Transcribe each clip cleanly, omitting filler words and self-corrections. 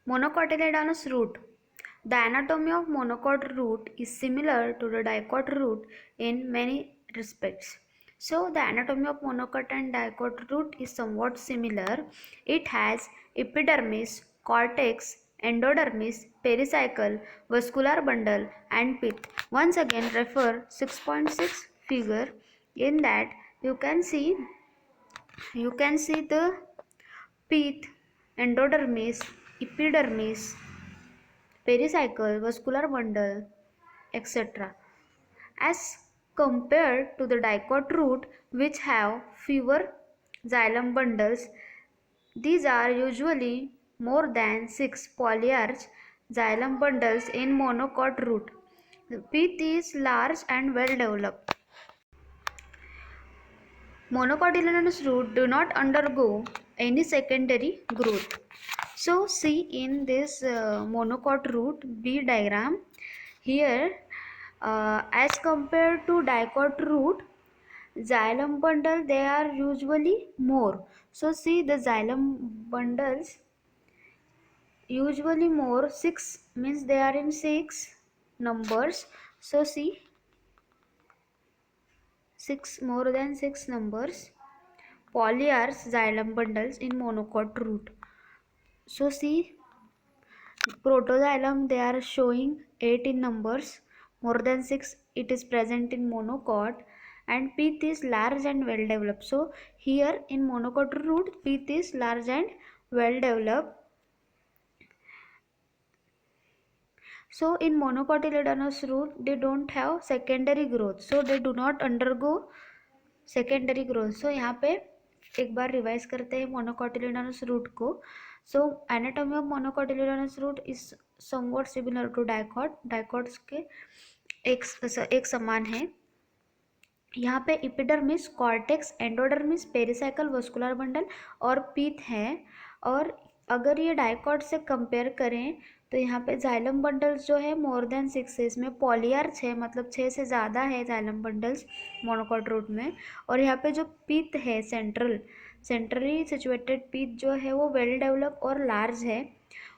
Monocotyledonous root. The anatomy of monocot root is similar to the dicot root in many respects. So the anatomy of monocot and dicot root is somewhat similar. It has epidermis, cortex, endodermis, pericycle, vascular bundle and pith. Once again refer 6.6 figure. In that you can see the pith, endodermis, epidermis, pericycle, vascular bundle, etc. As compared to the dicot root, which have fewer xylem bundles, these are usually more than 6 polyarch xylem bundles in monocot root. The pith is large and well developed. Monocotyledonous root do not undergo any secondary growth. So see in this monocot root B diagram here, as compared to dicot root, xylem bundle they are usually more. So see the xylem bundles usually more, 6 means they are in 6 numbers. So see 6 more than 6 numbers polyarch xylem bundles in monocot root. So see protoxylem they are showing 8 in numbers, more than 6 it is present in monocot, and pith is large and well developed. So here in monocot root pith is large and well developed. So in monocotyledonous root they don't have secondary growth, so they do not undergo secondary growth. So यहाँ पे एक बार revise करते हैं monocotyledonous root को. So anatomy of monocotyledonous root is somewhat similar to dicot. Dicots के एक समान है. यहाँ पे epidermis, cortex, endodermis, pericycle, vascular bundle और पीथ है. और अगर ये डाइकॉट से कंपेयर करें तो यहाँ पे जाइलम बंडल्स जो है मोर देन 6 है, इसमें पॉलीआर्च है, मतलब 6 से ज़्यादा है जाइलम बंडल्स मोनोकॉट रूट में. और यहाँ पे जो पीथ है सेंट्रली सिचुएटेड पीथ जो है वो वेल डेवलप और लार्ज है.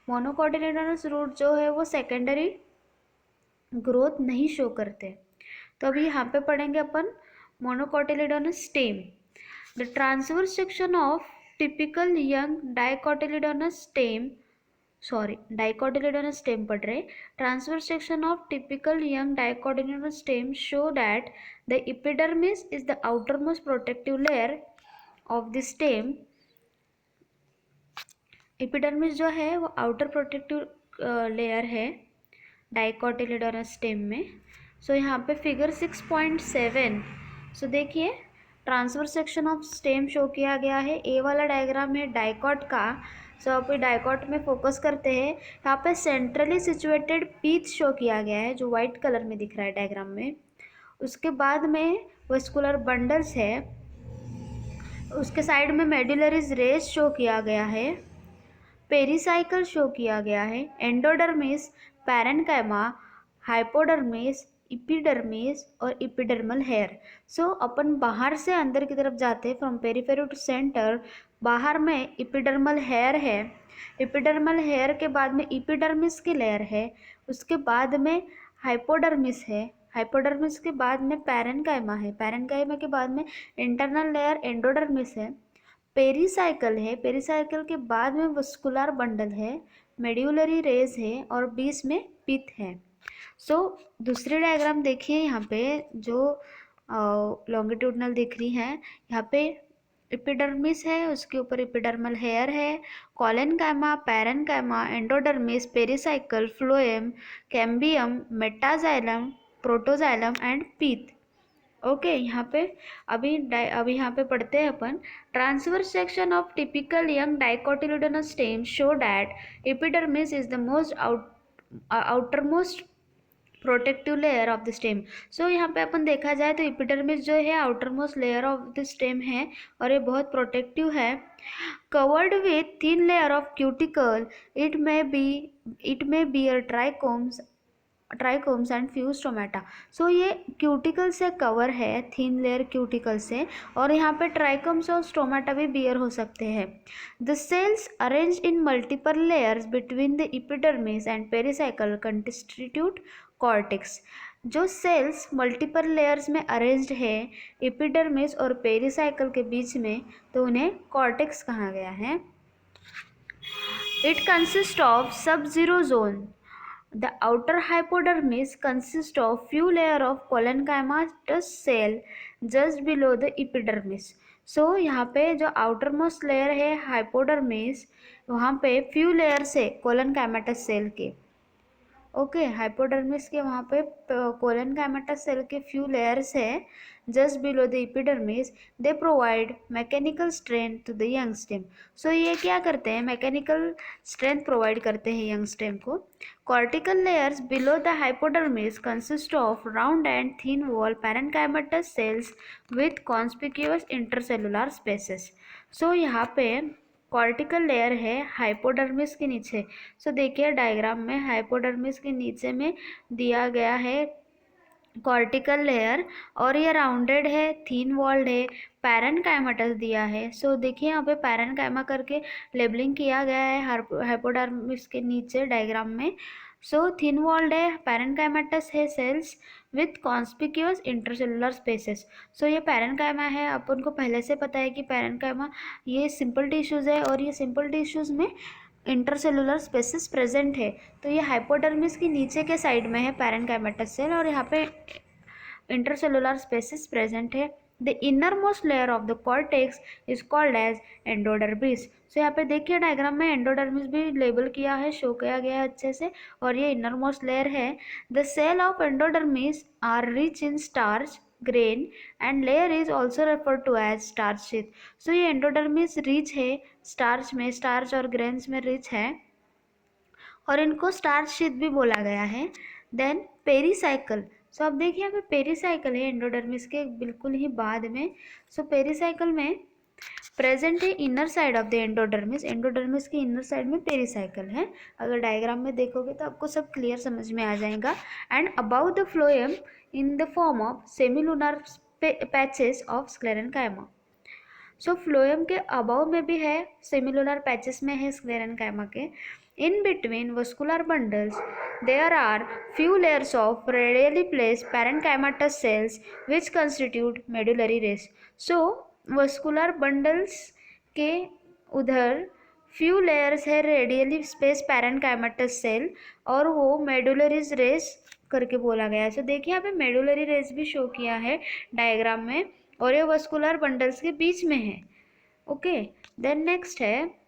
मोनोकोटिलेडोनस रूट जो है वो सेकेंडरी ग्रोथ नहीं शो करते. तो अभी यहाँ पे पढ़ेंगे अपन monocotyledonous stem. The transverse section of typical young dicotyledonous stem, dicotyledonous stem पढ़ रहे. Transverse section of typical young dicotyledonous stem show that the epidermis is the outermost protective layer of the stem. epidermis जो है वो outer protective layer है dicotyledonous stem में. सो यहाँ पे figure 6.7. सो देखिए transverse section of stem show किया गया है. ए वाला डायग्राम है डाइकॉट का. सो आप डाइकॉट में फोकस करते हैं. यहाँ पे सेंट्रली सिचुएटेड पीथ शो किया गया है जो वाइट कलर में दिख रहा है डायग्राम में. उसके बाद में वस्कुलर बंडल्स है. उसके साइड में मेडुलरीज रेस शो किया गया है. पेरिसाइकल शो किया गया है. एंडोडर्मिस, पैरेन्काइमा, हाइपोडर्मिस, इपिडर्मिस और इपिडर्मल हेयर. सो अपन बाहर से अंदर की तरफ जाते हैं फ्रॉम पेरिफेरी टू सेंटर. बाहर में इपिडर्मल हेयर है. इपिडर्मल हेयर के बाद में इपिडर्मिस की लेयर है. उसके बाद में हाइपोडर्मिस है. हाइपोडर्मिस के बाद में पैरेन्काइमा है. पैरेन्काइमा के बाद में इंटरनल लेयर एंडोडर्मिस है. पेरिसाइकल है. पेरिसाइकल के बाद में वस्कुलर बंडल है. मेड्यूलरी रेज है और बीच में पिथ है. सो दूसरे डायग्राम देखिए यहाँ पे जो लॉन्गिट्यूडनल दिख रही है. यहाँ पे एपिडर्मिस है, उसके ऊपर एपिडर्मल हेयर है. Collenchyma, parenchyma, endodermis, pericycle, phloem, cambium, metaxylem, protoxylem and pith. Okay यहाँ पे अभी यहाँ पे पढ़ते हैं अपन. Transverse section of typical young dicotyledonous stem show that epidermis is the most outermost protective layer of the stem. So यहाँ पे अपन देखा जाए तो एपिडर्मिस जो है outermost layer of the stem है और ये बहुत प्रोटेक्टिव है. Covered with thin layer of cuticle, it may bear trichomes trichomes and few stomata. So ये क्यूटिकल से कवर है, थिन लेयर क्यूटिकल से, और यहाँ पे ट्राइकोम्स और स्टोमेटा भी बियर हो सकते हैं। The cells arrange in multiple layers between the epidermis and pericycle constitute cortex. जो सेल्स मल्टीपल लेयर्स में अरेंज्ड है एपिडर्मिस और पेरिसाइकल के बीच में, तो उन्हें कॉर्टेक्स कहा गया है। इट कंसिस्ट ऑफ सब-zero zone. The outer hypodermis consists of few layer of collenchymatous cell just below the epidermis. So यहाँ पे जो आउटर मोस्ट लेयर है हाइपोडर्मिस, वहाँ पे फ्यू लेयर्स है कोलनकाइमेटस सेल के। ओके, हाइपोडर्मिस के वहाँ पे कोलनकाइमेटस सेल के फ्यू लेयर्स है just below the epidermis. They provide mechanical strength to the young stem. So ये क्या करते हैं, मैकेनिकल स्ट्रेंथ प्रोवाइड करते हैं यंग स्टेम को। Cortical layers below the hypodermis consist of round and thin wall parenchymatous cells with conspicuous intercellular spaces. सो यहाँ पे cortical layer है हाइपोडर्मिस के नीचे। सो देखिए डायग्राम में हाइपोडर्मिस के नीचे में दिया गया है कॉर्टिकल लेयर, और ये राउंडेड है, थिन वॉल्ड है, पैरेन्काइमेटस दिया है। सो देखिए यहाँ पे पैरेन्काइमा करके लेबलिंग किया गया है हाइपोडर्मिस के नीचे डायग्राम में। सो थिन वॉल्ड है, पैरेन्काइमेटस है cells with conspicuous intercellular spaces. So ये पैरेन्काइमा है, अपन को पहले से पता है कि पैरेन्काइमा ये सिंपल टिश्यूज़ है, और ये सिंपल टिश्यूज़ में इंटरसेलुलर स्पेसेस प्रेजेंट है। तो ये हाइपोडर्मिस के नीचे के साइड में है पैरेन्काइमेटस सेल, और यहाँ पे इंटरसेलुलर स्पेसेस प्रेजेंट है। The innermost layer of the cortex is called as endodermis. So यहाँ पे देखिए डायग्राम में एंडोडर्मिस भी लेबल किया है, शो किया गया है अच्छे से, और ये इनर मोस्ट लेयर है। The cell of endodermis are rich in starch grain and layer is also refer to as starch sheath. So ये एंडोडर्मिस रिच है स्टार्च में, स्टार्च और ग्रेन्स में रिच है, और इनको स्टार्च शीथ भी बोला गया है। Then pericycle. सो अब देखिए यहाँ पे पेरिसाइकल है एंडोडर्मिस के बिल्कुल ही बाद में। सो पेरिसाइकल में प्रेजेंट है inner side of the endodermis, endodermis के इनर साइड में पेरिसाइकल है। अगर डायग्राम में देखोगे तो आपको सब क्लियर समझ में आ जाएगा। And above the phloem in the form of semilunar patches of sclerenchyma. So phloem के अबाव में भी है, सेमिलुनर पैचेस में है स्क्लेरेन्काइमा के। In between vascular bundles, there are few layers of radially placed parenchymatous cells which constitute medullary rays. So, vascular bundles के उधर few layers है रेडियली स्पेस पैरेन्काइमेटस सेल, और वो मेडुलरी रेस करके बोला गया है। सो देखिए यहाँ पे मेडुलरी रेस भी शो किया है डायग्राम में, और ये वस्कुलर बंडल्स के बीच में है। ओके, देन नेक्स्ट है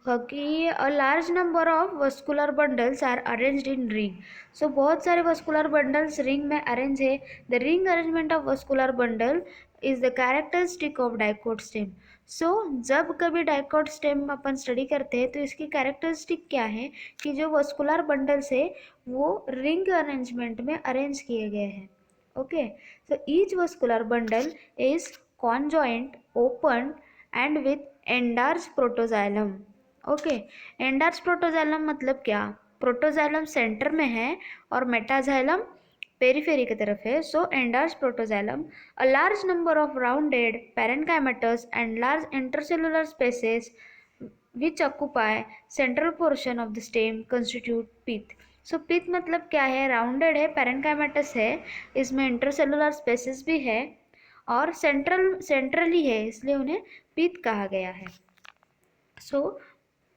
कि a large number of vascular bundles are arranged in ring. So बहुत सारे वस्कुलर बंडल्स रिंग में अरेंज है। The ring arrangement of vascular bundle is the characteristic of dicot stem. So जब कभी dicot stem अपन study करते हैं तो इसकी कैरेक्टरिस्टिक क्या है कि जो वस्कुलर बंडल्स है वो रिंग अरेंजमेंट में अरेंज किए गए हैं। Okay, so each vascular bundle is conjoint, open and with endarch protoxylem. Okay, endarch protoxylem मतलब क्या, प्रोटोजाइलम सेंटर में है और मेटाजाइलम पेरीफेरी की तरफ है। So endarch protoxylem, a large number of rounded parenchymatous and large intercellular spaces which occupy central portion of the stem constitute pith. So pith मतलब क्या है, राउंडेड है, पैरेन्काइमेटस है, इसमें इंटरसेलुलर स्पेसेस भी है, और सेंट्रली है, इसलिए उन्हें पिथ कहा गया है। सो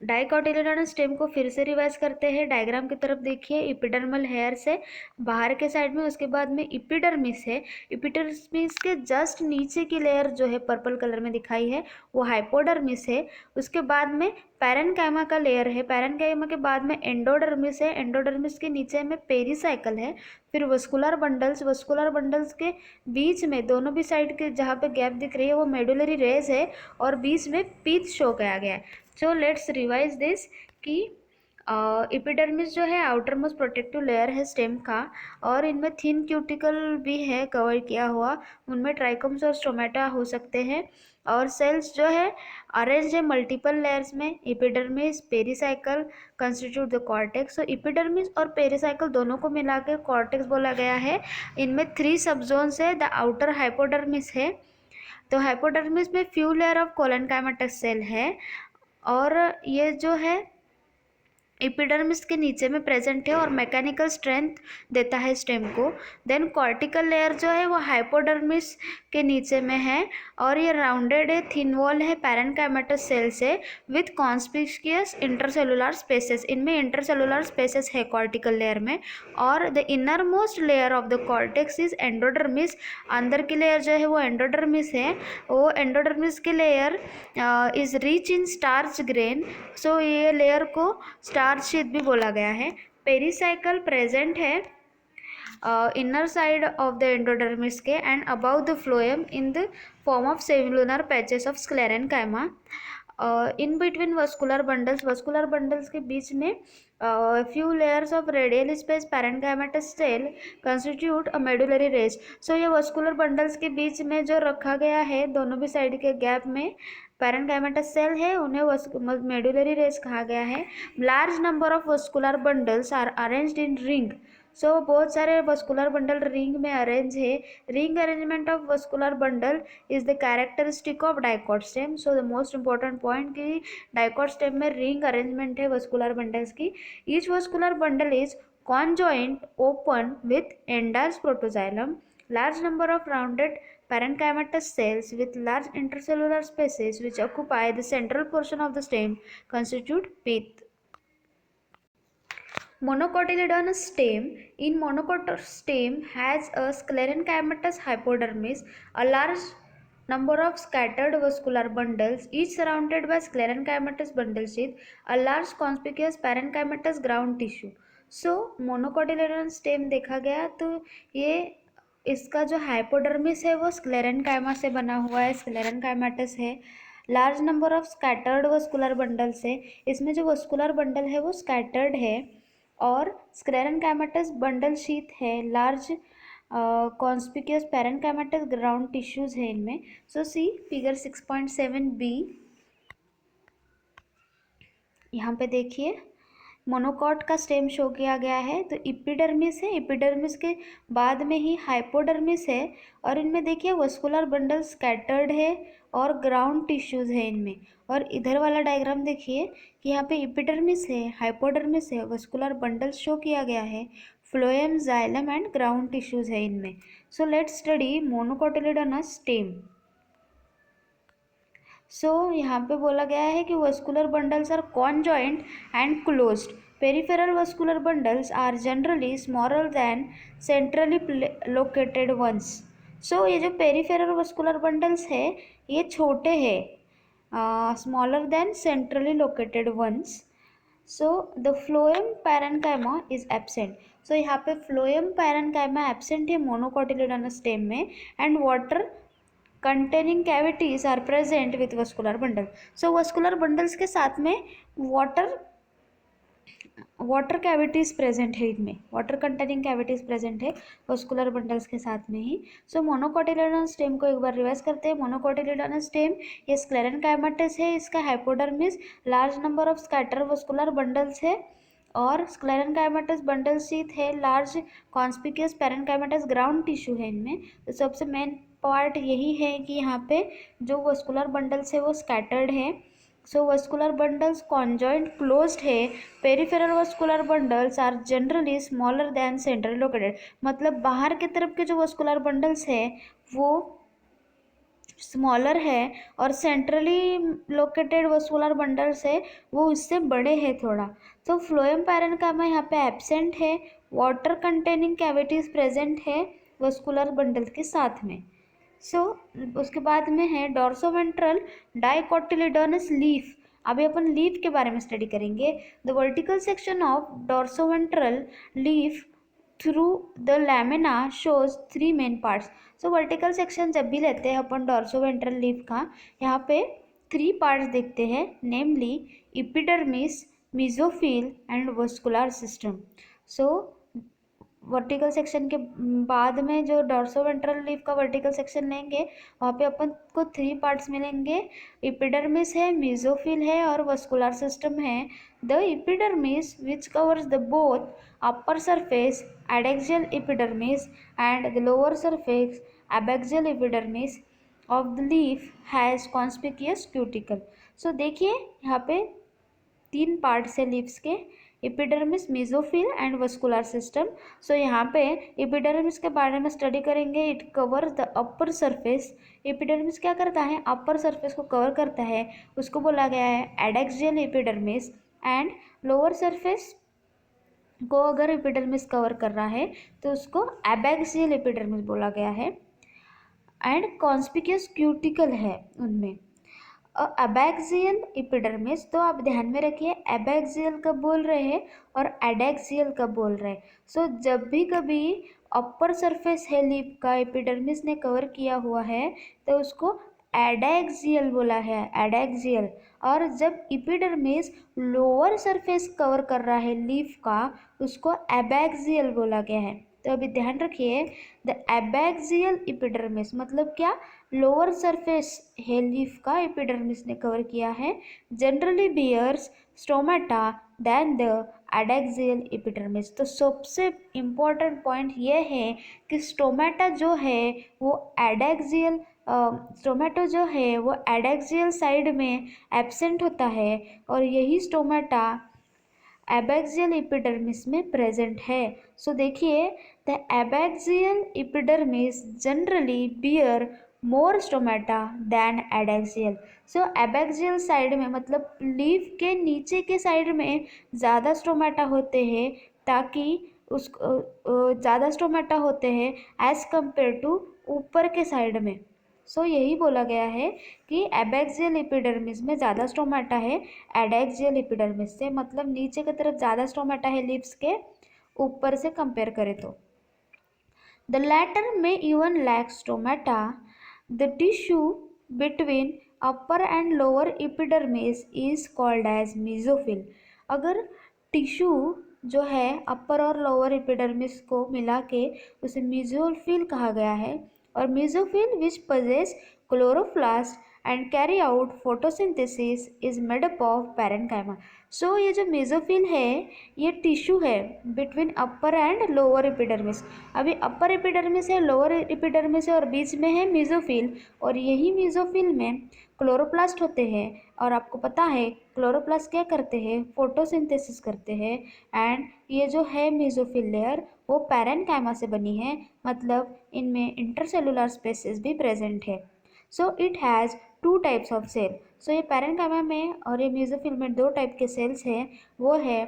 डाइकोटिलेडोनस स्टेम को फिर से रिवाइज करते हैं। डायग्राम की तरफ देखिए, इपिडर्मल हेयर से बाहर के साइड में, उसके बाद में इपिडर्मिस है। इपिडर्मिस के जस्ट नीचे की लेयर जो है पर्पल कलर में दिखाई है वो हाइपोडर्मिस है। उसके बाद में पैरेन्काइमा का लेयर है, पैरेन्काइमा के बाद में एंडोडर्मिस है, एंडोडर्मिस के नीचे में पेरिसाइकल है, फिर वस्कुलर बंडल्स, वस्कुलर बंडल्स के बीच में दोनों भी साइड के जहाँ पे गैप दिख रही है वो मेडुलरी रेज है, और बीच में पीथ शो किया गया है। सो लेट्स रिवाइज दिस कि एपिडर्मिस जो है आउटर मोस्ट प्रोटेक्टिव लेयर है स्टेम का, और इनमें थिन क्यूटिकल भी है कवर किया हुआ, उनमें ट्राइकोम्स और स्टोमेटा हो सकते हैं, और सेल्स जो है अरेंज है मल्टीपल लेयर्स में। Epidermis pericycle constitute the cortex. So epidermis और पेरिसाइकल दोनों को मिला के कॉर्टेक्स बोला गया है। इनमें 3 सब जोन्स है। द आउटर हाइपोडर्मिस है, तो हाइपोडर्मिस में फ्यू लेयर ऑफ कोलनकाइमेटस सेल है, और ये जो है एपिडर्मिस के नीचे में प्रेजेंट है और मैकेनिकल स्ट्रेंथ देता है स्टेम को। देन कॉर्टिकल लेयर जो है वो हाइपोडर्मिस के नीचे में है, और ये राउंडेड है, थिन वॉल है, पैरेन्काइमेटस सेल्स है विथ कॉन्स्पिशियस इंटरसेलुलर स्पेसेस। इनमें इंटरसेलुलर स्पेसेस है कॉर्टिकल लेयर में। और the innermost layer of the cortex is endodermis. अंदर की लेयर जो है वो एंडोडर्मिस है। वो एंडोडर्मिस की layer is rich in starch grain. So ये लेयर को स्टार्च शीट भी बोला गया है। पेरिसाइकल प्रेजेंट है inner side of the endodermis के and above the phloem in the form of cellular patches of sclerenchyma. In between vascular bundles के बीच में few layers of radial space parenchymatous cell constitute a medullary rays. So ये vascular bundles के बीच में जो रखा गया है दोनों भी साइड के गैप में पैरेन्काइमेटस सेल है, उन्हें मेडुलरी रेस कहा गया है। Large number of vascular bundles are arranged in ring. So बहुत सारे वस्कुलर बंडल रिंग में अरेंज है। Ring arrangement of vascular bundle is the characteristic of dicot stem. So the most important point कि dicot stem में ring arrangement है vascular bundles की। Each vascular bundle is conjoint open with endals protoxylem. Large number of rounded parenchymatous cells with large intercellular spaces which occupy the central portion of the stem constitute pith. Monocotyledonous stem. In monocotyledonous stem has a sclerenchymatous hypodermis, a large number of scattered vascular bundles, each surrounded by sclerenchymatous bundle sheath, a large conspicuous parenchymatous ground tissue. So मोनोकोटिलेडोनस stem देखा गया तो ये इसका जो hypodermis है वो sclerenchyma से बना हुआ है, स्क्लेरेनकाइमेटस है। Large number of scattered vascular bundles है, इसमें जो वस्कुलर बंडल है वो स्कैटर्ड है, और स्क्लेरेनकाइमेटस बंडल शीथ है, large conspicuous parenchymatous ground tissues है इनमें। सो सी फिगर 6.7b यहाँ पे देखिए मोनोकॉट का स्टेम शो किया गया है। तो एपिडर्मिस है, एपिडर्मिस के बाद में ही हाइपोडर्मिस है, और इनमें देखिए वस्कुलर बंडल स्कैटर्ड है और ग्राउंड टिश्यूज है इनमें। और इधर वाला डायग्राम देखिए कि यहाँ पे एपिडर्मिस है, हाइपोडर्मिस है, वस्कुलर बंडल शो किया गया है, phloem xylem and ground tissues है इनमें। So let's study monocotyledonous stem. So यहाँ पे बोला गया है कि vascular bundles are conjoint and closed. Peripheral vascular bundles are generally smaller than centrally located ones. So ये जो पेरिफेरल वस्कुलर बंडल्स है ये छोटे हैं, smaller than centrally located ones. So the phloem parenchyma is absent. So यहाँ पे phloem parenchyma absent है monocotyledonous stem में, and water containing cavities are present with vascular bundle. So vascular bundles के साथ में वाटर कैविटीज प्रेजेंट है, इनमें water containing cavities present है वस्कुलर बंडल्स के साथ में ही। सो मोनोकोटिलेडोनस स्टेम को एक बार रिवाइज करते हैं। मोनोकोटिलेडोनस स्टेम ये स्क्लेरेनकाइमेटस है, इसका hypodermis, large number of scatter vascular bundles है, और स्क्लेरेनकाइमेटस बंडल शीथ है, large conspicuous parenchymatous ground tissue है इनमें। तो सबसे मेन पार्ट यही है कि यहाँ पे जो वस्कुलर बंडल्स है वो स्कैटर्ड है। So vascular bundles conjoint closed है। Peripheral vascular bundles are generally smaller than centrally located. मतलब बाहर की तरफ के जो वस्कुलर बंडल्स है वो स्मॉलर है, और सेंट्रली लोकेटेड वस्कुलर बंडल्स है वो उससे बड़े हैं थोड़ा। तो फ्लोएम पैरेन्काइमा यहाँ पे एब्सेंट है, वाटर कंटेनिंग कैविटीज प्रेजेंट है वस्कुलर बंडल के साथ में। सो उसके बाद में है डॉर्सोवेंट्रल डाइकोटिलेडोनस लीफ। अभी अपन लीफ के बारे में स्टडी करेंगे। The vertical section of dorsoventral leaf through the lamina shows 3 main parts. So vertical section जब भी लेते हैं अपन डॉर्सोवेंट्रल लीफ का, यहाँ पे 3 पार्ट्स देखते हैं, namely epidermis, mesophyll and vascular system. So vertical section के बाद में जो डॉर्सोवेंट्रल लीफ का वर्टिकल सेक्शन लेंगे वहाँ पे अपन को 3 पार्ट्स मिलेंगे। एपिडर्मिस है, मेसोफिल है और वस्कुलर सिस्टम है। The epidermis which covers the both upper surface adaxial epidermis and the lower surface abaxial epidermis of the leaf has conspicuous cuticle. So देखिए यहाँ पे 3 पार्ट्स है लीव्स के, epidermis, mesophyll and vascular system. So यहाँ पे epidermis के बारे में स्टडी करेंगे। It covers the upper surface. Epidermis क्या करता है? अपर सरफेस को कवर करता है, उसको बोला गया है adaxial epidermis. And lower surface को अगर एपिडर्मिस कवर कर रहा है तो उसको एबैक्सियल एपिडर्मिस बोला गया है। एंड कॉन्स्पिक्यूअस क्यूटिकल है उनमें। एबैक्सियल एपिडर्मिस, तो आप ध्यान में रखिए एबैक्सियल कब बोल रहे हैं और एडेक्सियल कब बोल रहे हैं। सो जब भी कभी अपर सरफेस है लीफ का एपिडर्मिस ने कवर किया हुआ है तो उसको एडेक्सियल बोला है, एडेक्सियल। और जब एपिडर्मिस लोअर सरफेस कवर कर रहा है लीफ का उसको एबैक्सियल बोला गया है। तो अभी ध्यान रखिए, द एबैक्सियल एपिडर्मिस मतलब क्या? लोअर सरफेस है लीफ का एपिडर्मिस ने कवर किया है। Generally bears stomata than the adaxial epidermis. तो सबसे इम्पोर्टेंट पॉइंट ये है कि स्टोमेटा जो है वो एडेक्सियल स्टोमेटो जो है वो एडेक्सियल साइड में एब्सेंट होता है और यही स्टोमेटा एबैक्सियल एपिडर्मिस में प्रेजेंट है। सो देखिए, the abaxial epidermis generally bear more stomata than adaxial. So abaxial side में मतलब लीफ के नीचे के साइड में ज़्यादा स्टोमेटा होते हैं, ताकि उस ज़्यादा स्टोमेटा होते हैं एज कंपेयर टू ऊपर के साइड में। सो यही बोला गया है कि एबैक्सियल एपिडर्मिस में ज़्यादा स्टोमेटा है एडेक्सियल एपिडर्मिस से, मतलब नीचे की तरफ ज़्यादा स्टोमेटा है लीव्स के ऊपर से कंपेयर करें तो। द लैटर में even lack stomata. The tissue between upper and lower epidermis is called as mesophyll. अगर टिश्यू जो है अपर और लोअर एपिडर्मिस को मिला के उसे मेसोफिल कहा गया है। और mesophyll which possess chloroplast and carry out photosynthesis is made up of parenchyma. So ये जो मेसोफिल है ये टिश्यू है between upper and lower epidermis. अभी अपर एपिडर्मिस है, लोअर एपिडर्मिस है और बीच में है मेसोफिल। और यही मेसोफिल में क्लोरोप्लास्ट होते हैं और आपको पता है क्लोरोप्लास्ट क्या करते हैं? फोटोसिंथेसिस करते हैं। एंड ये जो है मेसोफिल लेयर वो पैरेन्काइमा से बनी है, मतलब इनमें इंटरसेलुलर स्पेसेस भी प्रेजेंट है। So it has 2 types of cell. So ये पैरेन्काइमा में और ये मेसोफिल में 2 टाइप के सेल्स हैं, वो है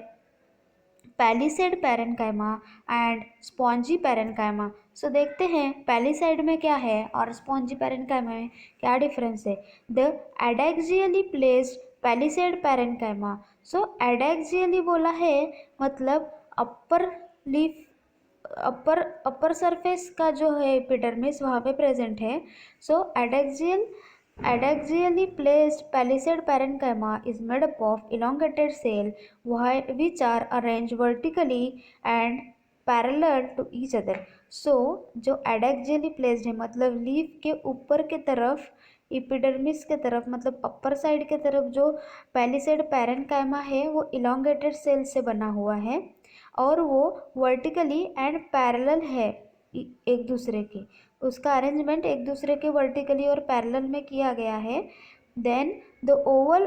palisade parenchyma and spongy parenchyma. So देखते हैं पैलिसेड में क्या है और स्पॉन्जी पैरेन्काइमा में क्या डिफरेंस है। The adaxially placed palisade parenchyma. So adaxially बोला है मतलब अपर लीफ अपर सरफेस का जो है एपिडर्मिस वहाँ पे प्रेजेंट है। So adaxially placed palisade parenchyma is made up of elongated cell which are arranged vertically and parallel to each other. So जो एडेक्सियली प्लेस्ड है मतलब लीफ के ऊपर के तरफ एपिडर्मिस के तरफ मतलब अपर साइड के तरफ जो पैलिसेड पैरेन्काइमा है वो इलोंगेटेड सेल से बना हुआ है और वो वर्टिकली एंड पैरेलल है एक दूसरे के। उसका अरेंजमेंट एक दूसरे के वर्टिकली और पैरेलल में किया गया है। देन द ओवल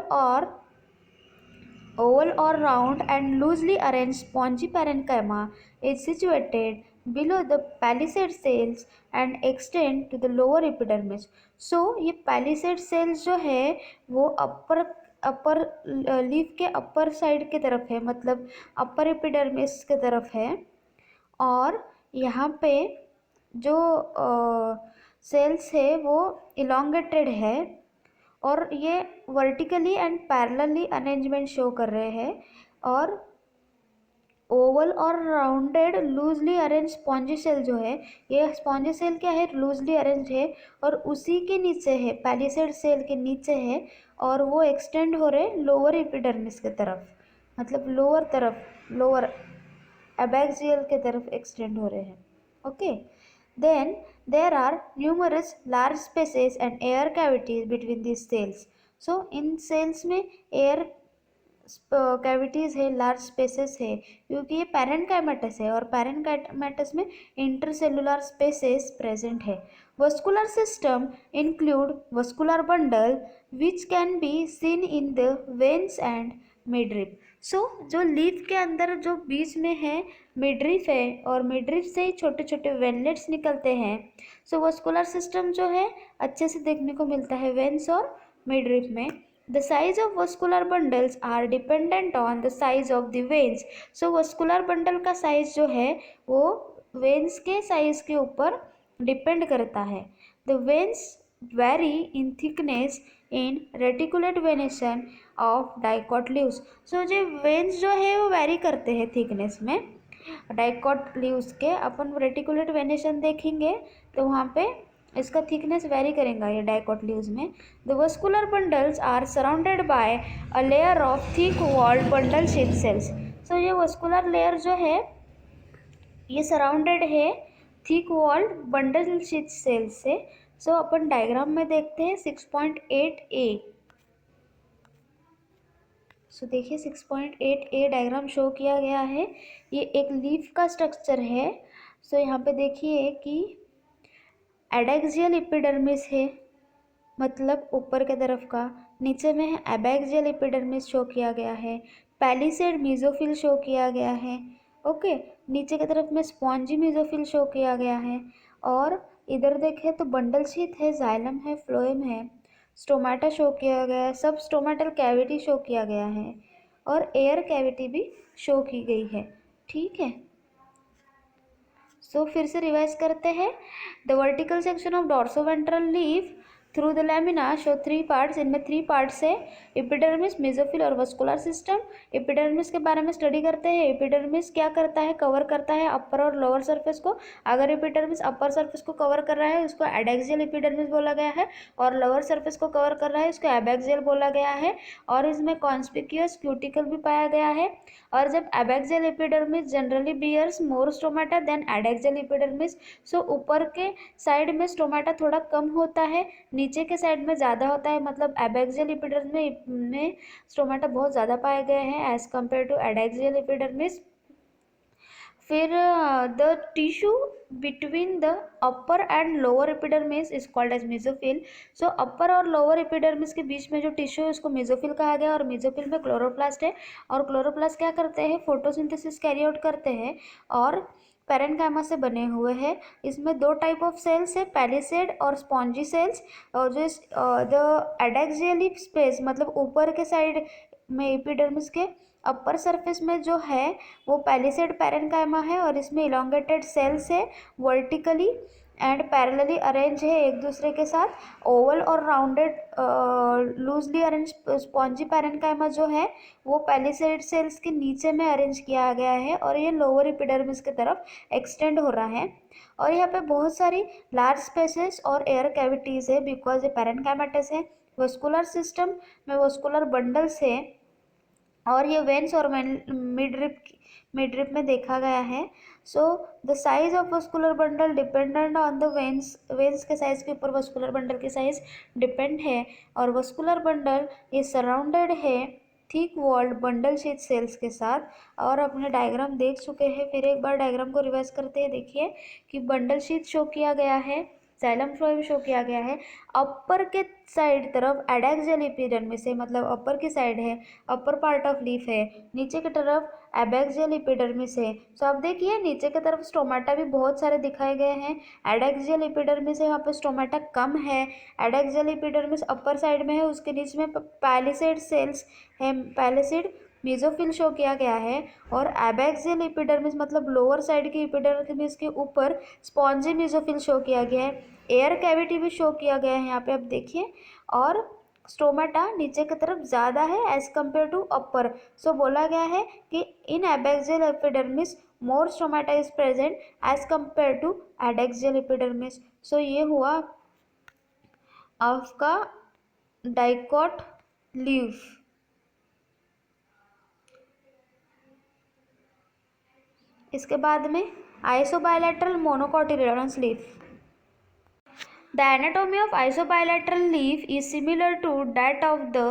और round and loosely arrange spongy parenchyma is situated below the palisade cells and extend to the lower epidermis. So ये palisade cells जो है वो अपर लीफ के अपर साइड के तरफ है, मतलब अपर एपिडर्मिस के तरफ है। और यहाँ पे जो सेल्स है वो इलोंगेटेड है और ये vertically and parallelly arrangement show कर रहे हैं। और ओवल और rounded loosely arrange spongy cell जो है, ये स्पॉन्जी सेल क्या है? लूजली अरेंज है और उसी के नीचे है, पैलिसेड सेल के नीचे है और वो एक्सटेंड हो रहे लोअर एपिडर्मिस की तरफ, मतलब लोअर एबैक्सियल के तरफ एक्सटेंड हो रहे हैं। Okay, then there are numerous large spaces and air cavities between this cells. So इन सेल्स में एयर कैविटीज है, लार्ज स्पेसेस है, क्योंकि ये पैरेनकाइमेटस है और पैरेनकाइमेटस में इंटरसेलुलर स्पेसेस प्रेजेंट है। Vascular system include vascular bundle which can be seen in the veins and midrib. So जो लीफ के अंदर जो बीच में है मिडरिप है और मिडरिप से ही छोटे छोटे वेनलेट्स निकलते हैं। सो वस्कुलर सिस्टम जो है अच्छे से देखने को मिलता है वेन्स और मिडरिप में। The size of vascular bundles are dependent on the size of the veins. So vascular bundle का size जो है वो veins के size के ऊपर depend करता है। The veins vary in thickness in reticulate venation of dicot leaves. So जो veins जो है वो vary करते हैं thickness में डाइकॉट लीव्स के। अपन रेटिकुलेट वेनेशन देखेंगे तो वहाँ पे इसका थिकनेस वेरी करेगा ये डाइकॉट लीव्स में। The vascular bundles are surrounded by a layer of thick walled bundle sheath cells. So ये वस्कुलर लेयर जो है ये सराउंडेड है thick walled bundle sheath cells से। सो अपन डायग्राम में देखते हैं 6.8a। सो देखिए 6.8a डायग्राम शो किया गया है। ये एक लीफ का स्ट्रक्चर है। सो यहाँ पे देखिए कि एडैक्सियल एपिडर्मिस है, मतलब ऊपर के तरफ का। नीचे में है एबैक्सियल एपिडर्मिस शो किया गया है। पैलिसेड मीजोफिल शो किया गया है। ओके, नीचे की तरफ में स्पॉन्जी मीजोफिल शो किया गया है। और इधर देखें तो बंडल शीथ है, जाइलम है, फ्लोएम है, स्टोमाटा शो किया गया है, सब स्टोमेटल कैविटी शो किया गया है और एयर कैविटी भी शो की गई है। ठीक है, सो फिर से रिवाइज करते हैं। The vertical section of dorsoventral leaf through the lamina show 3 parts. इनमें 3 पार्ट्स है, एपिडर्मिस, मेसोफिल और वस्कुलर सिस्टम। एपिडर्मिस के बारे में स्टडी करते हैं। एपिडर्मिस क्या करता है, कवर करता है अपर और लोअर सरफेस को। अगर एपिडर्मिस अपर सरफेस को कवर कर रहा है उसको एडैक्सियल एपिडर्मिस बोला गया है, और लोअर सरफेस को कवर कर रहा है उसको एबैक्सियल बोला गया है। और इसमें कॉन्स्पिक्यूअस क्यूटिकल भी पाया गया है। और जब एबैक्सियल एपिडर्मिस जनरली बियर्स मोर स्टोमाटा देन एडैक्सियल एपिडर्मिस। सो ऊपर के साइड में स्टोमाटा थोड़ा कम होता है, नीचे के साइड में ज़्यादा होता है, मतलब एबैक्सियल एपिडर्मिस में स्टोमाटा बहुत ज़्यादा पाए गए हैं as compare to adaxial epidermis. फिर the tissue between the upper and lower epidermis is called as mesophyll. So upper और लोअर एपिडर्मिस के बीच में जो टिश्यू है उसको मेसोफिल कहा गया। और मेसोफिल में क्लोरोप्लास्ट है, और क्लोरोप्लास्ट क्या करते हैं, फोटोसिंथेसिस कैरी आउट करते हैं और पैरेनकाइमा से बने हुए हैं। इसमें 2 टाइप ऑफ सेल्स है, पैलिसेड और स्पॉन्जी सेल्स। और जो द एडैक्सियली स्पेस मतलब ऊपर के साइड में एपिडर्मिस के अपर सरफेस में जो है वो पैलिसेड पैरेनकाइमा है, और इसमें इलोंगेटेड सेल्स है, वर्टिकली एंड पैरेलली अरेंज है एक दूसरे के साथ। ओवल और rounded loosely arrange spongy parenchyma जो है वो पैलिसेड सेल्स के नीचे में अरेंज किया गया है, और ये लोअर एपिडर्मिस की तरफ एक्सटेंड हो रहा है। और यहाँ पे बहुत सारी लार्ज स्पेसेस और एयर कैविटीज़ है बिकॉज ये पैरेनकाइमेटस है। वस्कुलर सिस्टम में वस्कुलर बंडल्स है, और ये वेन्स और मिडरिप में देखा गया है। So the size of vascular bundle dependent on the veins के साइज के ऊपर वस्कुलर बंडल की साइज डिपेंड है। और वस्कुलर बंडल ये सराउंडेड है thick walled bundle sheath cells के साथ। और अपने डायग्राम देख चुके हैं, फिर एक बार डायग्राम को रिवाइज करते हैं। देखिए कि बंडल शीथ शो किया गया है, जाइलम फ्लोएम शो किया गया है। अपर के साइड तरफ एडैक्सियल एपिडर्मिस है, मतलब अपर की साइड है, अपर पार्ट ऑफ लीफ है। नीचे की तरफ एबैक्सियल एपिडर्मिस है। सो आप देखिए नीचे की तरफ स्टोमाटा भी बहुत सारे दिखाए गए हैं। एडैक्सियल एपिडर्मिस है, यहाँ पे स्टोमाटा कम है। एडैक्सियल एपिडर्मिस अपर साइड में है, उसके नीचे में पैलिसेड सेल्स है, पैलिसेड मेसोफिल शो किया गया है। और एबैक्सियल एपिडर्मिस मतलब लोअर साइड की एपिडर्मिस के ऊपर स्पॉन्जी मेसोफिल शो किया गया है। एयर कैविटी भी शो किया गया है यहाँ पे आप देखिए। और स्टोमाटा नीचे की तरफ ज़्यादा है as compare to upper. So बोला गया है कि in abaxial epidermis more stomata is present as compare to adaxial epidermis. So ये हुआ आपका डाइकॉट लीफ। इसके बाद में isobilateral monocotyledonous leaf. The anatomy of isobilateral leaf is similar to that of the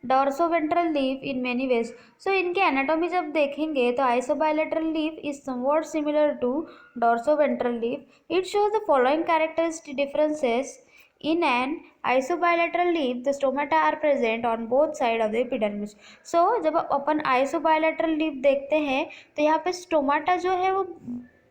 dorsoventral leaf in many ways. So इनके anatomy जब देखेंगे तो isobilateral leaf is somewhat similar to dorsoventral leaf. It shows the following characteristic differences. In an isobilateral leaf, the stomata are present on both sides of the epidermis. So जब अपन isobilateral leaf देखते हैं तो यहाँ पे stomata जो है वो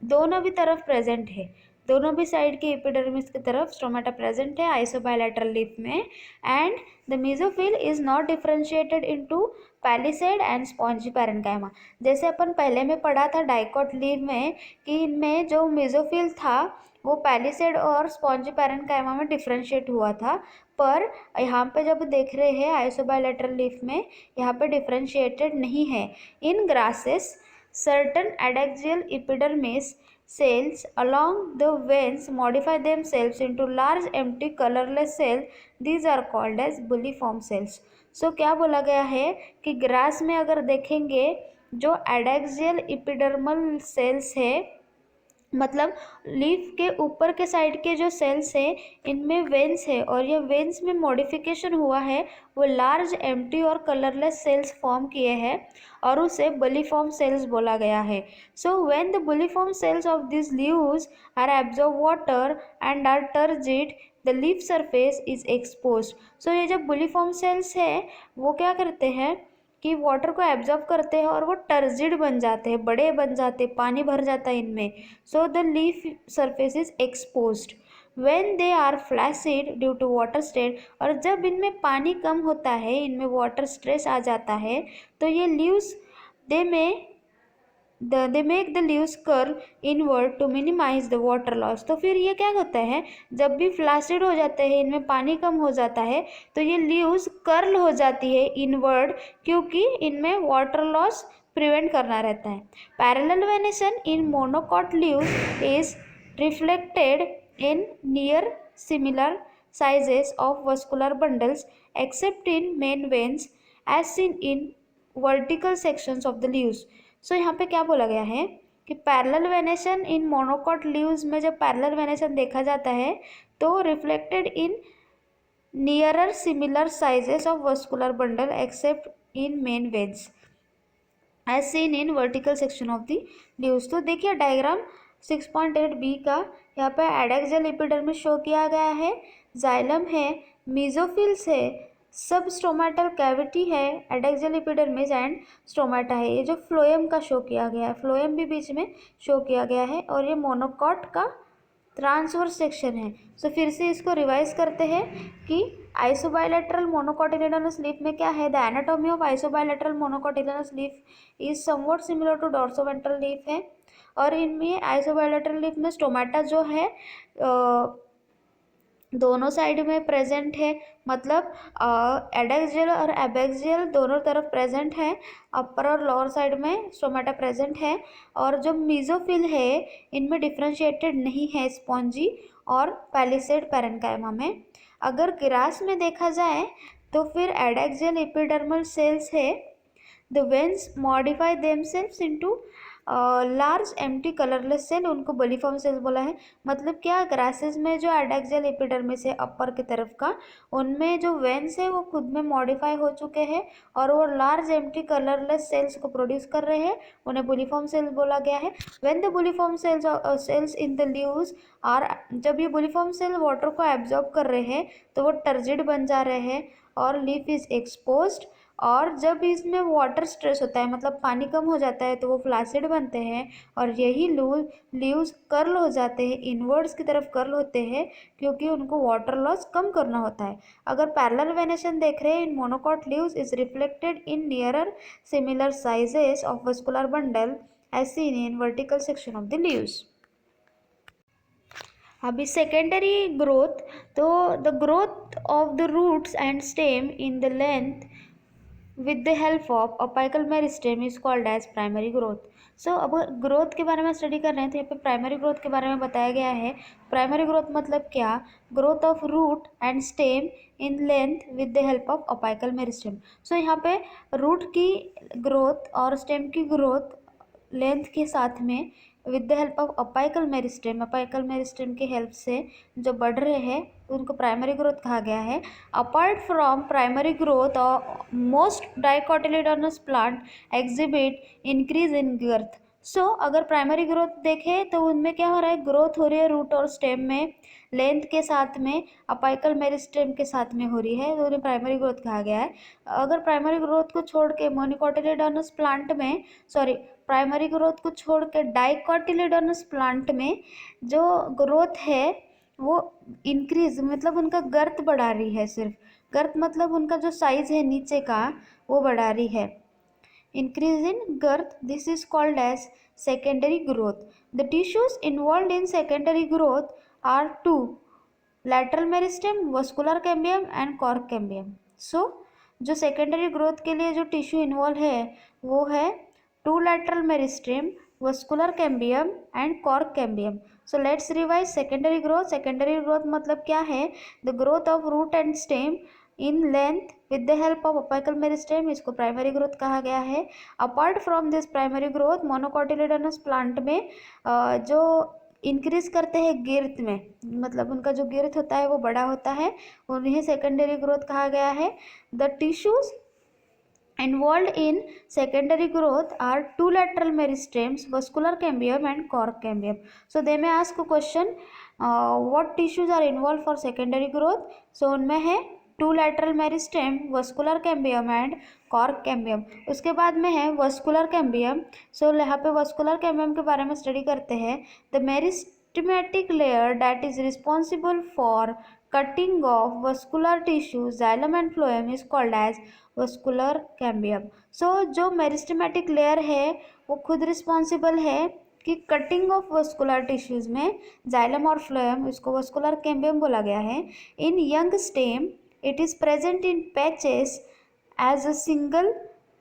दोनों भी तरफ प्रेजेंट है, दोनों भी साइड के एपिडर्मिस की तरफ स्टोमाटा प्रेजेंट है आइसोबायलैटरल लीफ में। And the mesophyll is not differentiated into palisade and spongy parenchyma. जैसे अपन पहले में पढ़ा था डाइकोट लीफ में कि इनमें जो मेसोफिल था वो पैलिसेड और स्पॉन्जी पैरेन्काइमा में डिफरेंशिएट हुआ था, पर यहाँ पे जब देख रहे हैं आइसोबायलैटरल लीफ में यहाँ पे डिफरेंशिएटेड नहीं है। इन grasses certain adaxial epidermis cells along the veins modify themselves into large empty colorless cells. These are called as bulliform cells. So क्या बोला गया है कि ग्रास में अगर देखेंगे जो एडेक्सियल इपिडर्मल सेल्स है, मतलब लीफ के ऊपर के साइड के जो सेल्स है इनमें वेन्स है और ये वेन्स में मॉडिफिकेशन हुआ है, वो लार्ज एम्प्टी और कलरलेस सेल्स फॉर्म किए हैं और उसे बुलिफॉर्म सेल्स बोला गया है। So when the bulliform cells of this leaves are absorb water and are turgid the leaf surface is exposed. So ये जब बुलिफॉर्म सेल्स है वो क्या करते हैं कि वाटर को एब्जॉर्ब करते हैं और वो टर्जिड बन जाते हैं, बड़े बन जाते हैं, पानी भर जाता है इनमें। So the leaf surface is exposed when they are flaccid due to water stress. और जब इनमें पानी कम होता है, इनमें वाटर स्ट्रेस आ जाता है, तो ये leaves they make the leaves curl inward to minimize the water loss। तो फिर ये क्या होता है, जब भी फ्लैसिड हो जाते हैं, इनमें पानी कम हो जाता है, तो ये लीव्स कर्ल हो जाती है इनवर्ड, क्योंकि इनमें वाटर लॉस प्रिवेंट करना रहता है। Parallel venation in monocot leaves is reflected in near similar sizes of vascular bundles except in main veins as seen in vertical sections of the leaves। So यहाँ पे क्या बोला गया है कि parallel venation in monocot leaves में जब parallel venation देखा जाता है तो reflected in nearer similar sizes of vascular bundle except in main veins as seen in vertical section of the leaves. तो देखिए डायग्राम 6.8b का यहाँ पे एडेक्सियल एपिडर्मिस शो किया गया है, जाइलम है, मेसोफिल्स है, सब स्टोमेटल कैविटी है, एडेक्सियल एपिडर्मिस एंड स्टोमेटा है। ये जो फ्लोएम का शो किया गया है, फ्लोएम भी बीच में शो किया गया है, और ये मोनोकॉट का ट्रांसवर्स सेक्शन है। सो फिर से इसको रिवाइज करते हैं कि आइसोबायलैटरल मोनोकोटिलेडोनस लीफ में क्या है। The anatomy of isobilateral monocotyledonous leaf is somewhat similar to dorsoventral leaf है, और इनमें आइसोबायलैटरल लीफ में स्टोमेटा जो है दोनों साइड में प्रेजेंट है, मतलब एडेक्सियल और एबैक्सियल दोनों तरफ प्रेजेंट है, अपर और लोअर साइड में स्टोमेटा प्रेजेंट है। और जो मेसोफिल है इनमें डिफ्रेंशिएटेड नहीं है स्पॉन्जी और पैलिसेड पैरेन्काइमा में। अगर ग्रास में देखा जाए तो फिर एडेक्सियल एपिडर्मल सेल्स है, the veins modify themselves into large empty colourless cell, उनको बुलिफॉर्म सेल्स बोला है। मतलब क्या, ग्रासेस में जो एडेक्सियल एपिडर्मिस है अपर की तरफ का, उनमें जो वेन्स है वो खुद में मॉडिफाई हो चुके हैं और वो लार्ज एम्प्टी कलरलेस सेल्स को प्रोड्यूस कर रहे हैं, उन्हें बुलिफॉर्म सेल्स बोला गया है। When the bulliform cells in the leaves are, जब ये बुलिफॉर्म सेल वाटर को एब्जॉर्ब कर रहे हैं तो वो टर्जिड बन जा रहे हैं और लीफ इज एक्सपोज्ड। और जब इसमें वाटर स्ट्रेस होता है, मतलब पानी कम हो जाता है, तो वो फ्लैसिड बनते हैं और यही लीव्स कर्ल हो जाते हैं, इनवर्ड्स की तरफ कर्ल होते हैं, क्योंकि उनको वाटर लॉस कम करना होता है। अगर पैरेलल वेनेशन देख रहे हैं in monocot leaves is reflected in nearer similar sizes of vascular bundle as seen in vertical section of the leaves. अभी सेकेंडरी ग्रोथ, तो the growth of the roots and stem in the length with the help of apical meristem is called as primary growth। सो अब growth के बारे में study कर रहे हैं तो यहाँ पे प्राइमरी ग्रोथ के बारे में बताया गया है। प्राइमरी ग्रोथ मतलब क्या, growth of root and stem in length with the help of apical meristem. So यहाँ पे रूट की ग्रोथ और स्टेम की ग्रोथ लेंथ के साथ में with the help of apical meristem के हेल्प से जो बढ़ रहे हैं उनको प्राइमरी ग्रोथ कहा गया है। Apart from primary growth most dicotyledonous plant exhibit increase in girth. So अगर प्राइमरी ग्रोथ देखें तो उनमें क्या हो रहा है, ग्रोथ हो रही है रूट और स्टेम में लेंथ के साथ में, अपाइकल मेरिस्टेम के साथ में हो रही है, तो उन्हें प्राइमरी ग्रोथ कहा गया है। अगर प्राइमरी ग्रोथ को छोड़ के मोनोकोटिलेडोनस प्लांट में प्राइमरी ग्रोथ को छोड़ के डाइकोटिलेडोनस प्लांट में जो ग्रोथ है वो इंक्रीज, मतलब उनका गर्थ बढ़ा रही है। सिर्फ गर्थ मतलब उनका जो साइज है नीचे का वो बढ़ा रही है। Increase in girth, this is called as secondary growth. The tissues involved in secondary growth are two: lateral meristem, vascular cambium and cork cambium. So जो सेकेंडरी ग्रोथ के लिए जो टिश्यू इन्वॉल्व है वो है two lateral meristem, vascular cambium and cork cambium. So let's revise secondary growth. Secondary growth मतलब क्या है, the growth of root and stem in length with the help of apical meristem, इसको primary growth कहा गया है। Apart from this primary growth monocotyledonous plant में जो increase करते हैं गिर्थ में, मतलब उनका जो गिर्थ होता है वो बड़ा होता है, उन्हें सेकेंडरी ग्रोथ कहा गया है। The tissues involved in secondary growth are two lateral meristems, vascular cambium and cork cambium. So they may ask a question, what tissues are involved for secondary growth? So उनमें है two lateral meristem, vascular cambium and cork cambium. उसके बाद में है vascular cambium. सो यहाँ पे vascular cambium के बारे में स्टडी करते हैं। The meristematic layer that is responsible for cutting off vascular tissue xylem and phloem is called as vascular cambium. So जो मेरिस्टेमेटिक लेयर है वो खुद रिस्पॉन्सिबल है कि कटिंग ऑफ वस्कुलर टिश्यूज में जाइलम और फ्लोएम, इसको वस्कुलर कैम्बियम बोला गया है। In young stem it is present in patches as a single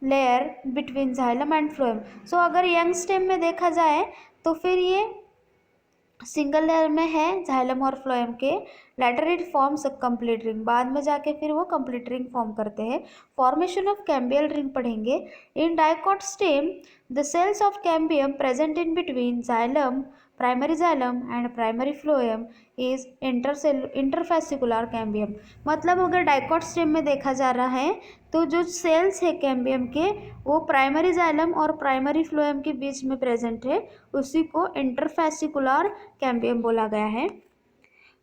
layer between xylem and phloem. So अगर यंग स्टेम में देखा जाए तो फिर ये सिंगल लेयर में है जाइलम और फ्लोएम के। Later it forms a complete ring, बाद में जाके फिर वो कंप्लीट रिंग फॉर्म करते हैं। फॉर्मेशन ऑफ कैम्बियल रिंग पढ़ेंगे। In dicot stem the cells of cambium present in between xylem, primary xylem and primary phloem is interfascicular cambium. मतलब अगर डाइकोट स्टेम में देखा जा रहा है तो जो सेल्स है कैम्बियम के वो प्राइमरी जाइलम और प्राइमरी फ्लोएम के बीच में प्रेजेंट है, उसी को इंटरफेसिकुलर कैम्बियम बोला गया है।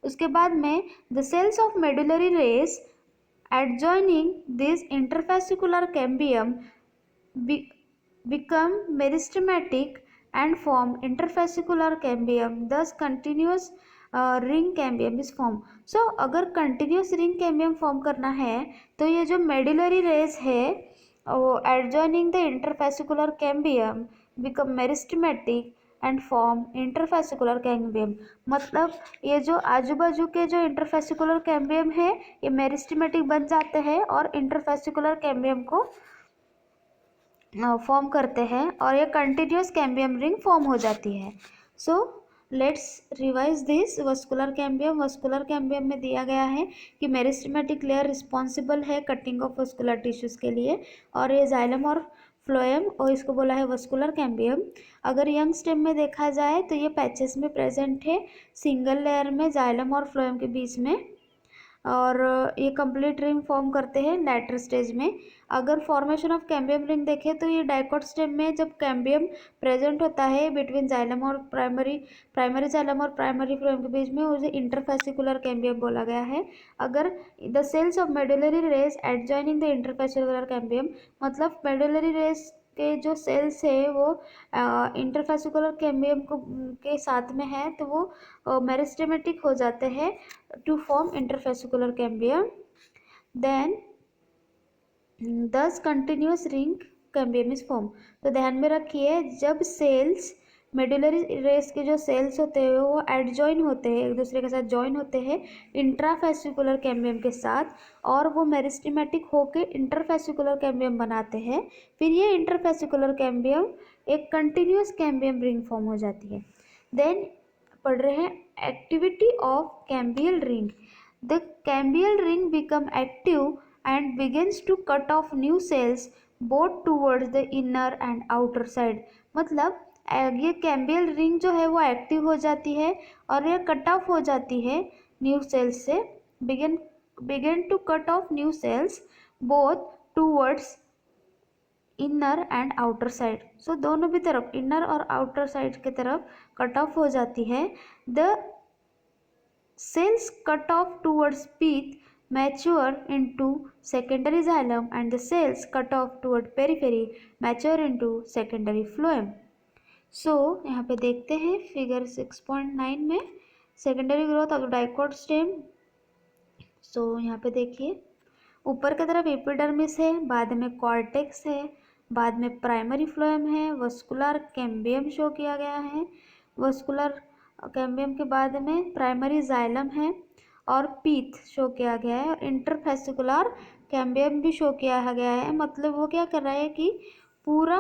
उसके बाद में the cells of medullary rays adjoining this interfascicular cambium become meristematic and form interfascicular cambium, thus continuous ring cambium is formed. So अगर continuous ring cambium फॉर्म करना है तो ये जो medullary rays है वो adjoining the interfascicular cambium become meristematic and form interfascicular cambium. मतलब ये जो आजू बाजू के जो इंटरफेसिकुलर कैम्बियम है ये मेरिस्टेमेटिक बन जाते हैं और इंटरफेसिकुलर कैम्बियम को फॉर्म करते हैं और ये कंटिन्यूस कैम्बियम रिंग फॉर्म हो जाती है। सो let's revise this. Vascular cambium में दिया गया है कि मेरिस्टेमेटिक लेयर रिस्पॉन्सिबल है कटिंग ऑफ वस्कुलर टिश्यूज़ के लिए, और ये जाइलम और फ्लोएम और इसको बोला है वस्कुलर कैम्बियम। अगर यंग स्टेम में देखा जाए तो ये पैचेस में प्रेजेंट है सिंगल लेयर में जाइलम और फ्लोएम के बीच में, और ये कंप्लीट रिंग फॉर्म करते हैं लेटर स्टेज में। अगर फॉर्मेशन ऑफ कैम्बियम रिंग देखें तो ये डाइकोट स्टेम में जब कैम्बियम प्रेजेंट होता है बिटवीन जाइलम और प्राइमरी जाइलम और प्राइमरी फ्लोएम के बीच में, उसे इंटरफेसिकुलर कैम्बियम बोला गया है। अगर the cells of medullary rays adjoining the interfascicular cambium, मतलब मेडुलरी रेस के जो सेल्स है वो इंटरफेसिकुलर कैम्बियम को के साथ में है तो वो मेरिस्टेमेटिक हो जाते हैं to form interfascicular cambium, then this continuous ring cambium is form. तो ध्यान में रखिए जब सेल्स मेडुलरी रेस के जो सेल्स होते हैं वो एडजॉइन होते हैं, एक दूसरे के साथ जॉइन होते हैं इंट्राफेसिकुलर कैम्बियम के साथ, और वो मेरिस्टेमेटिक होके इंटरफेसिकुलर कैम्बियम बनाते हैं, फिर ये इंटरफेसिकुलर कैम्बियम एक कंटिन्यूस कैम्बियम रिंग फॉर्म हो जाती है। देन पढ़ रहे हैं activity of cambial ring. The cambial ring become active and begins to cut off new cells both towards the inner and outer side. मतलब ये कैम्बियल रिंग जो है वो एक्टिव हो जाती है और ये कट ऑफ हो जाती है न्यू सेल्स से, begin to cut off new cells both towards inner and outer side. So दोनों भी तरफ, इनर और आउटर साइड की तरफ कट ऑफ हो जाती है। The cells cut off towards pith mature into secondary xylem and the cells cut off toward periphery mature into secondary phloem। So यहाँ पे देखते हैं फिगर 6.9 में secondary growth of dicot stem. So यहाँ पे देखिए ऊपर की तरफ एपिडर्मिस है, बाद में कॉर्टेक्स है, बाद में प्राइमरी फ्लोएम है, वस्कुलर कैम्बियम शो किया गया है, वस्कुलर कैम्बियम के बाद में प्राइमरी जाइलम है और पीथ शो किया गया है और इंटरफेसिकुलर कैम्बियम भी शो किया गया है। मतलब वो क्या कर रहा है कि पूरा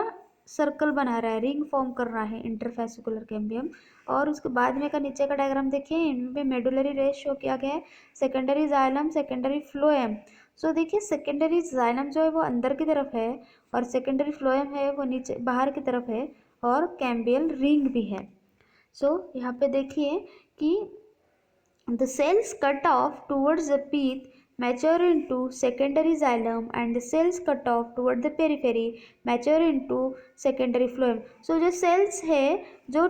सर्कल बना रहा है, रिंग फॉर्म कर रहा है इंटरफेसिकुलर कैम्बियम। और उसके बाद में का नीचे का डायग्राम देखिए, इनमें मेडुलरी रेस शो किया गया है, सेकेंडरी जाइलम, सेकेंडरी फ्लोएम। सो देखिए सेकेंडरी जाइलम जो है वो अंदर की तरफ है और सेकेंडरी फ्लोएम है वो नीचे बाहर की तरफ है और कैम्बियल रिंग भी है। सो यहाँ पे देखिए कि the cells cut off towards the pith mature into secondary xylem and the cells cut off toward the periphery mature into secondary phloem। so जो cells है जो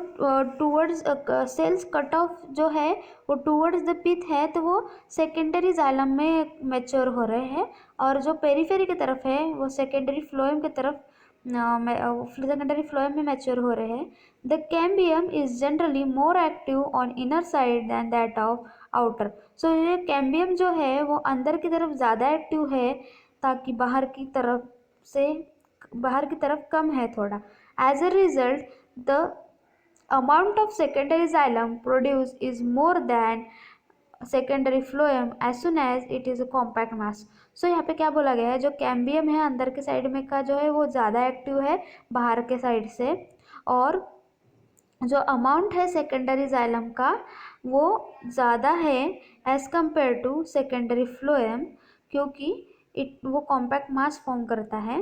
towards cells cut off जो है वो towards the pith है तो वो secondary xylem में mature हो रहे हैं और जो periphery की तरफ है वो secondary phloem की तरफ सेकेंडरी फ्लोएम में मैच्योर हो रहे हैं। The cambium is generally more active on inner side than that of outer. So ये कैम्बियम जो है वो अंदर की तरफ ज़्यादा एक्टिव है ताकि बाहर की तरफ कम है थोड़ा। As a result the amount of secondary xylem produce is more than secondary phloem as soon as it is a compact mass. So यहाँ पे क्या बोला गया है, जो कैम्बियम है अंदर के साइड में का जो है वो ज़्यादा एक्टिव है बाहर के साइड से, और जो अमाउंट है सेकेंडरी जाइलम का वो ज़्यादा है as compare to secondary phloem, क्योंकि वो कॉम्पैक्ट मास फॉर्म करता है।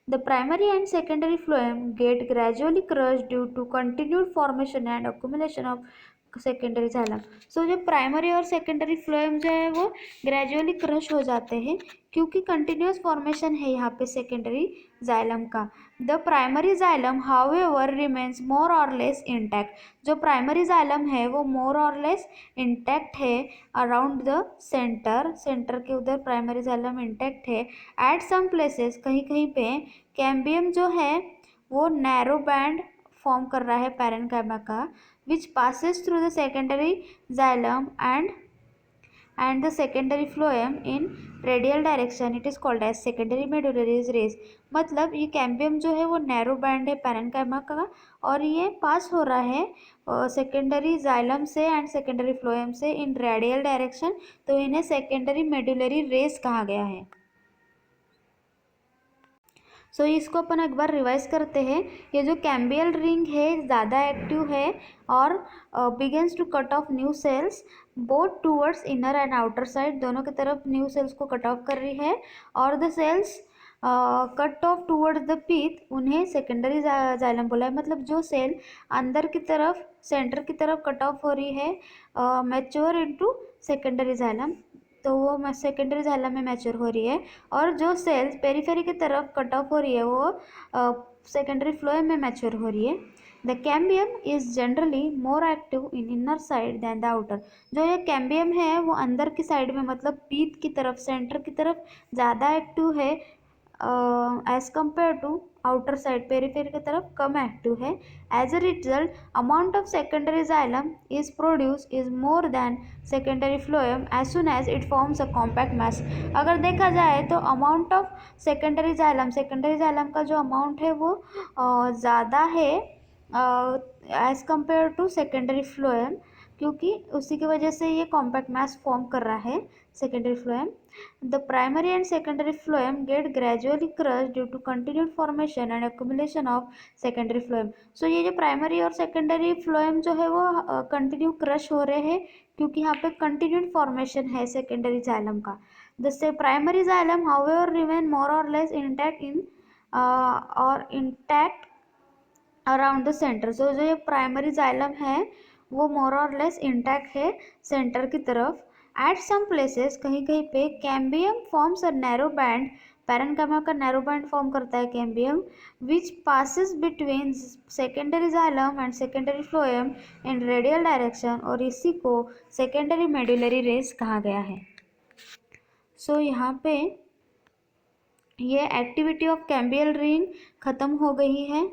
The primary and secondary phloem get gradually crushed due to continued formation and accumulation of secondary xylem. So जो प्राइमरी और सेकेंडरी फ्लोएम जो है वो ग्रेजुअली क्रश हो जाते हैं क्योंकि कंटिन्यूस फॉर्मेशन है यहाँ पे सेकेंडरी जाइलम का। The primary xylem however remains more और लेस इंटैक्ट। जो प्राइमरी जाइलम है वो मोर और लेस इंटैक्ट है अराउंड द सेंटर के उधर प्राइमरी जाइलम इंटैक्ट है। एट सम प्लेसेस कहीं कहीं पे कैम्बियम जो है वो नैरो बैंड फॉर्म कर रहा है पैरेन्काइमा का, which passes through the secondary xylem and the secondary phloem in radial direction। it is called as secondary medullary rays। मतलब ये कैम्बियम जो है वो नैरो बैंड है पैरेन्काइमा का और ये पास हो रहा है सेकेंडरी जाइलम से एंड सेकेंडरी फ्लोएम से इन रेडियल डायरेक्शन, तो इन्हें सेकेंडरी मेडुलरी रेस कहा गया है। सो इसको अपन एक बार रिवाइज करते हैं। ये जो कैम्बियल रिंग है ज़्यादा एक्टिव है और begins to cut off new cells both towards inner and outer side, दोनों की तरफ न्यू सेल्स को कट ऑफ कर रही है। और the cells cut off towards the pith उन्हें सेकेंडरी जाइलम बोला है। मतलब जो सेल अंदर की तरफ सेंटर की तरफ कट ऑफ हो रही है मैच्योर इनटू सेकेंडरी जाइलम, तो वो सेकेंडरी जाइलम में मैच्योर हो रही है। और जो सेल्स पेरीफेरी की तरफ कट ऑफ हो रही है वो सेकेंडरी फ्लोएम में मैच्योर हो रही है। The cambium is generally more active in inner side than the outer. जो ये कैम्बियम है वो अंदर की साइड में मतलब पीथ की तरफ सेंटर की तरफ ज़्यादा एक्टिव है as compare to outer side periphery की तरफ कम एक्टिव है। As a result amount of secondary xylem is produce is more than secondary phloem as soon as it forms a compact mass. अगर देखा जाए तो अमाउंट ऑफ सेकेंडरी जाइलम का जो अमाउंट है वो ज़्यादा है as compare to secondary phloem, क्योंकि उसी की वजह से ये कॉम्पैक्ट मास फॉर्म कर रहा है secondary phloem. The primary and secondary phloem get gradually crushed due to continued formation and accumulation of secondary phloem. So ये जो प्राइमरी और सेकेंडरी फ्लोएम जो है वो कंटिन्यू क्रश हो रहे हैं क्योंकि यहाँ पे कंटिन्यूड फॉर्मेशन है सेकेंडरी जाइलम का। The primary xylem however remain मोर और लेस इंटैक्ट इन और इंटैक्ट अराउंड द सेंटर। सो जो ये प्राइमरी जाइलम है वो मोर और लेस इंटैक्ट है सेंटर की तरफ। एट सम प्लेसेस, कहीं कहीं पे cambium forms a narrow band, parenchyma का नैरो बैंड फॉर्म करता है cambium, which passes between secondary xylem and secondary phloem in radial direction, और इसी को सेकेंडरी मेडुलरी रेस कहा गया है। सो यहाँ पे ये एक्टिविटी ऑफ कैम्बियल रिंग खत्म हो गई है।